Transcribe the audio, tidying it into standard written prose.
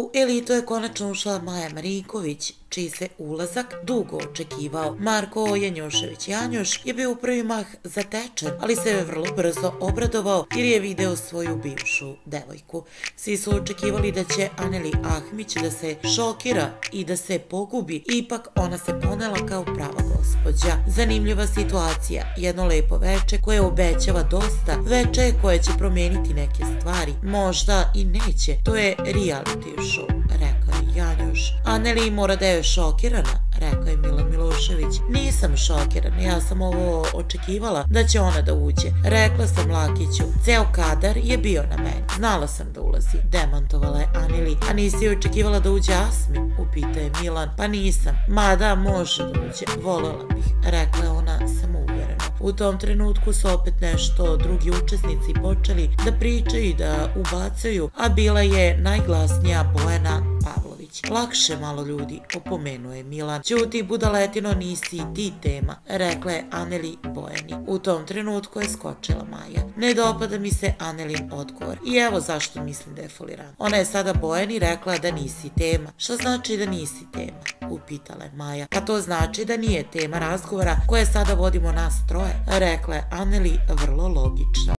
U elitu je konačno ušla Maja Marinković, čiji se ulazak dugo očekivao. Marko Janjušević-Janjuš je bio u prvi mah zatečen, ali se je vrlo brzo obradovao jer je video svoju bivšu devojku. Svi su očekivali da će Aneli Ahmić da se šokira i da se pogubi, ipak ona se ponela kao prava gospođa. Zanimljiva situacija, jedno lepo veče koje obećava dosta, veče koje će promijeniti neke stvari, možda i neće, to je reality show, rekao je Janjuš. Aneli mora da je šokirana, rekao je Milan Milošević. Nisam šokirana, ja sam ovo očekivala da će ona da uđe. Rekla sam Lakiću, ceo kadar je bio na meni. Znala sam da ulazi, demantovala je Aneli. A nisi očekivala da uđe Asmi? Upitao je Milan. Pa nisam, mada može da uđe, volela bih, rekla je ona samouvereno. U tom trenutku su opet nešto drugi učesnici počeli da pričaju i da ubacuju, a bila je najglasnija Bojana Pavlović. Lakše malo ljudi, opomenuo je Milan. Ćuti budaletino, nisi ti tema, rekla je Aneli Bojani. U tom trenutku je skočila Maja. Ne dopada mi se Anelin odgovor i evo zašto mislim da je foliran. Ona je sada Bojani rekla da nisi tema. Šta znači da nisi tema? Upitala je Maja. Pa to znači da nije tema razgovora koje sada vodimo nas troje, rekla je Aneli vrlo logično.